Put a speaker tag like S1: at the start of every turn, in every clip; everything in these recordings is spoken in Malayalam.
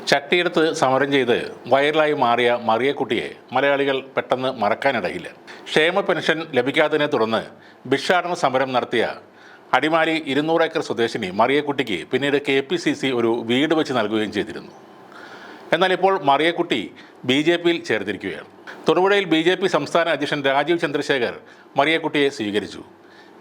S1: ചട്ടിയെടുത്ത് സമരം ചെയ്ത് വൈറലായി മാറിയ മറിയക്കുട്ടിയെ മലയാളികൾ പെട്ടെന്ന് മറക്കാനിടയില്ല. ക്ഷേമ പെൻഷൻ ലഭിക്കാത്തതിനെ തുടർന്ന് ഭിക്ഷാടന സമരം നടത്തിയ അടിമാലി 200 ഏക്കർ സ്വദേശിനി മറിയക്കുട്ടിക്ക് പിന്നീട് KPCC ഒരു വീട് വെച്ച് നൽകുകയും ചെയ്തിരുന്നു. എന്നാൽ ഇപ്പോൾ മറിയക്കുട്ടി BJPയിൽ ചേർന്നിരിക്കുകയാണ്. തൊടുപുഴയിൽ BJP സംസ്ഥാന അധ്യക്ഷൻ രാജീവ് ചന്ദ്രശേഖർ മറിയക്കുട്ടിയെ സ്വീകരിച്ചു.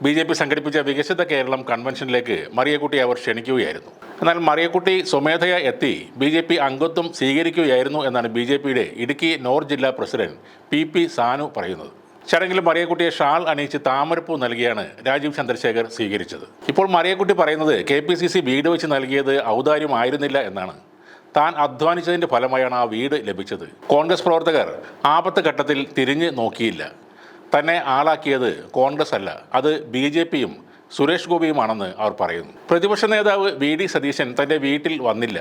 S1: BJP സംഘടിപ്പിച്ച വികസിത കേരളം കൺവെൻഷനിലേക്ക് മറിയക്കുട്ടിയെ അവർ ക്ഷണിക്കുകയായിരുന്നു. എന്നാൽ മറിയക്കുട്ടി സ്വമേധയാ എത്തി BJP അംഗത്വം സ്വീകരിക്കുകയായിരുന്നു എന്നാണ് BJPയുടെ ഇടുക്കി നോർത്ത് ജില്ലാ പ്രസിഡന്റ് PP സാനു പറയുന്നത്. ചടങ്ങിൽ മറിയക്കുട്ടിയെ ഷാൾ അണിയിച്ച് താമരപ്പൂ നൽകിയാണ് രാജീവ് ചന്ദ്രശേഖർ സ്വീകരിച്ചത്. ഇപ്പോൾ മറിയക്കുട്ടി പറയുന്നത് KPCC വീട് വെച്ച് നൽകിയത് ഔദാര്യമായിരുന്നില്ല എന്നാണ്. താൻ അധ്വാനിച്ചതിൻ്റെ ഫലമായാണ് ആ വീട് ലഭിച്ചത്. കോൺഗ്രസ് പ്രവർത്തകർ ആപത്ത് ഘട്ടത്തിൽ തിരിഞ്ഞ് നോക്കിയില്ല. തന്നെ ആളാക്കിയത് കോൺഗ്രസ് അല്ല, അത് BJPയും സുരേഷ് ഗോപിയുമാണെന്ന് അവർ പറയുന്നു. പ്രതിപക്ഷ നേതാവ് VD സതീശൻ തൻ്റെ വീട്ടിൽ വന്നില്ല.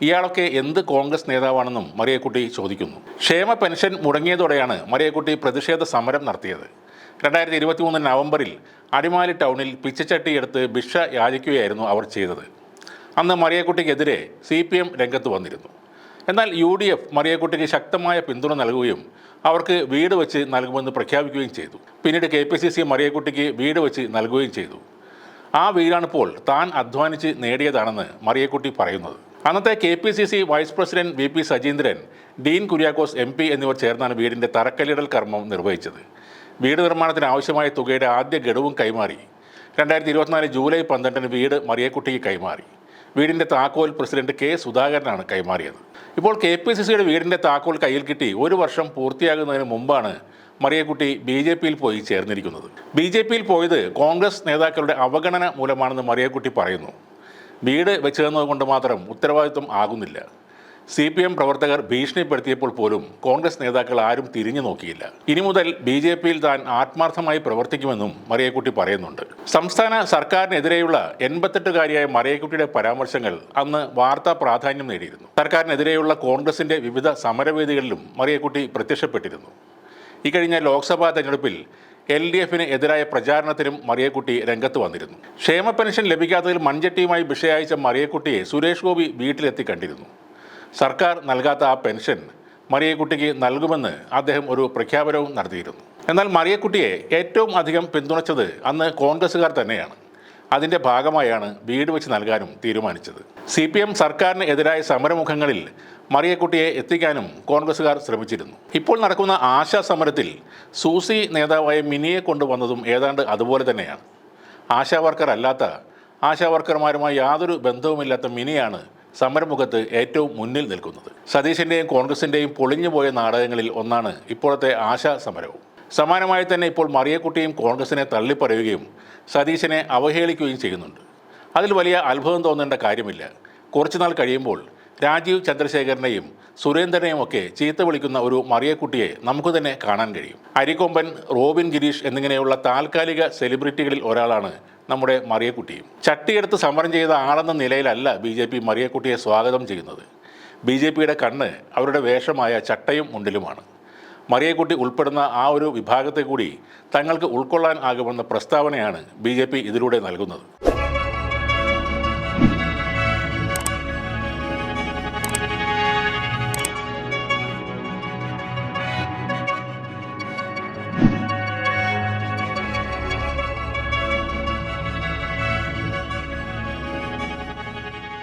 S1: ഇയാളൊക്കെ എന്ത് കോൺഗ്രസ് നേതാവാണെന്നും മറിയക്കുട്ടി ചോദിക്കുന്നു. ക്ഷേമ പെൻഷൻ മുടങ്ങിയതോടെയാണ് മറിയക്കുട്ടി പ്രതിഷേധ സമരം നടത്തിയത്. 2023 നവംബറിൽ അടിമാലി ടൗണിൽ പിച്ചച്ചട്ടി എടുത്ത് ഭിക്ഷ യാചിക്കുകയായിരുന്നു അവർ ചെയ്തത്. അന്ന് മറിയക്കുട്ടിക്കെതിരെ CPM രംഗത്ത് വന്നിരുന്നു. എന്നാൽ UDF മറിയക്കുട്ടിക്ക് ശക്തമായ പിന്തുണ നൽകുകയും അവർക്ക് വീട് വെച്ച് നൽകുമെന്ന് പ്രഖ്യാപിക്കുകയും ചെയ്തു. പിന്നീട് KPCC മറിയക്കുട്ടിക്ക് വീട് വെച്ച് നൽകുകയും ചെയ്തു. ആ വീടാണിപ്പോൾ താൻ അധ്വാനിച്ച് നേടിയതാണെന്ന് മറിയക്കുട്ടി പറയുന്നത്. അന്നത്തെ KPCC vice president VP Sajeendran, Dean Kuriakose MP എന്നിവർ ചേർന്നാണ് വീടിൻ്റെ തറക്കല്ലിടൽ കർമ്മം നിർവഹിച്ചത്. വീട് നിർമ്മാണത്തിന് ആവശ്യമായ തുകയുടെ ആദ്യ ഗഡുവും കൈമാറി. 2024 ജൂലൈ 12 വീട് മറിയക്കുട്ടിക്ക് കൈമാറി. വീടിൻ്റെ താക്കോൽ പ്രസിഡന്റ് K സുധാകരനാണ് കൈമാറിയത്. ഇപ്പോൾ KPCCയുടെ വീടിൻ്റെ താക്കോൽ കയ്യിൽ കിട്ടി 1 വർഷം പൂർത്തിയാകുന്നതിന് മുമ്പാണ് മറിയക്കുട്ടി BJPയിൽ പോയി ചേർന്നിരിക്കുന്നത്. BJPയിൽ പോയത് കോൺഗ്രസ് നേതാക്കളുടെ അവഗണന മൂലമാണെന്ന് മറിയക്കുട്ടി പറയുന്നു. വീട് വെച്ച് തന്നതുകൊണ്ട് മാത്രം ഉത്തരവാദിത്വം ആകുന്നില്ല. CPM പ്രവർത്തകർ ഭീഷണിപ്പെടുത്തിയപ്പോൾ പോലും കോൺഗ്രസ് നേതാക്കൾ ആരും തിരിഞ്ഞു നോക്കിയില്ല. ഇനി മുതൽ BJPയിൽ താൻ ആത്മാർത്ഥമായി പ്രവർത്തിക്കുമെന്നും മറിയക്കുട്ടി പറയുന്നുണ്ട്. സംസ്ഥാന സർക്കാരിനെതിരെയുള്ള 88-കാരിയായ മറിയക്കുട്ടിയുടെ പരാമർശങ്ങൾ അന്ന് വാർത്താ പ്രാധാന്യം നേടിയിരുന്നു. സർക്കാരിനെതിരെയുള്ള കോൺഗ്രസിൻ്റെ വിവിധ സമരവേദികളിലും മറിയക്കുട്ടി പ്രത്യക്ഷപ്പെട്ടിരുന്നു. ഇക്കഴിഞ്ഞ ലോക്സഭാ തെരഞ്ഞെടുപ്പിൽ LDFന് എതിരായ പ്രചാരണത്തിനും മറിയക്കുട്ടി രംഗത്ത് വന്നിരുന്നു. ക്ഷേമ പെൻഷൻ ലഭിക്കാത്തതിൽ മൺചട്ടിയുമായി ഭിക്ഷ അയച്ച മറിയക്കുട്ടിയെ സുരേഷ് ഗോപി വീട്ടിലെത്തി കണ്ടിരുന്നു. സർക്കാർ നൽകാത്ത ആ പെൻഷൻ മറിയക്കുട്ടിക്ക് നൽകുമെന്ന് അദ്ദേഹം ഒരു പ്രഖ്യാപനവും നടത്തിയിരുന്നു. എന്നാൽ മറിയക്കുട്ടിയെ ഏറ്റവും അധികം പിന്തുണച്ചത് അന്ന് കോൺഗ്രസ്സുകാർ തന്നെയാണ്. അതിൻ്റെ ഭാഗമായാണ് വീട് വെച്ച് നൽകാനും തീരുമാനിച്ചത്. CPM സർക്കാരിന് എതിരായ സമരമുഖങ്ങളിൽ മറിയക്കുട്ടിയെ എത്തിക്കാനും കോൺഗ്രസ്സുകാർ ശ്രമിച്ചിരുന്നു. ഇപ്പോൾ നടക്കുന്ന ആശാ സമരത്തിൽ സൂസി നേതാവായ മിനിയെ കൊണ്ടുവന്നതും ഏതാണ്ട് അതുപോലെ തന്നെയാണ്. ആശാ വർക്കർ അല്ലാത്ത, ആശാ വർക്കർമാരുമായി യാതൊരു ബന്ധവുമില്ലാത്ത മിനിയാണ് സമരമുഖത്ത് ഏറ്റവും മുന്നിൽ നിൽക്കുന്നത്. സതീശൻ്റെയും കോൺഗ്രസിൻ്റെയും പൊളിഞ്ഞുപോയ നാടകങ്ങളിൽ ഒന്നാണ് ഇപ്പോഴത്തെ ആശാ സമരവും. സമാനമായി തന്നെ ഇപ്പോൾ മറിയക്കുട്ടിയും കോൺഗ്രസിനെ തള്ളിപ്പറയുകയും സതീശനെ അവഹേളിക്കുകയും ചെയ്യുന്നുണ്ട്. അതിൽ വലിയ അത്ഭുതം തോന്നേണ്ട കാര്യമില്ല. കുറച്ചുനാൾ കഴിയുമ്പോൾ രാജീവ് ചന്ദ്രശേഖരനെയും സുരേന്ദ്രനെയും ഒക്കെ ചീത്ത വിളിക്കുന്ന ഒരു മറിയക്കുട്ടിയെ നമുക്ക് തന്നെ കാണാൻ കഴിയും. അരിക്കൊമ്പൻ, റോബിൻ ഗിരീഷ് എന്നിങ്ങനെയുള്ള താൽക്കാലിക സെലിബ്രിറ്റികളിൽ ഒരാളാണ് നമ്മുടെ മറിയക്കുട്ടിയും. ചട്ടിയെടുത്ത് സമരം ചെയ്ത ആളെന്ന നിലയിലല്ല BJP മറിയക്കുട്ടിയെ സ്വാഗതം ചെയ്യുന്നത്. BJPയുടെ കണ്ണ് അവരുടെ വേഷമായ ചട്ടയും മുണ്ടിലുമാണ്. മറിയക്കുട്ടി ഉൾപ്പെടുന്ന ആ ഒരു വിഭാഗത്തെ കൂടി തങ്ങൾക്ക് ഉൾക്കൊള്ളാൻ ആകുമെന്ന പ്രസ്താവനയാണ് BJP ഇതിലൂടെ നൽകുന്നത്.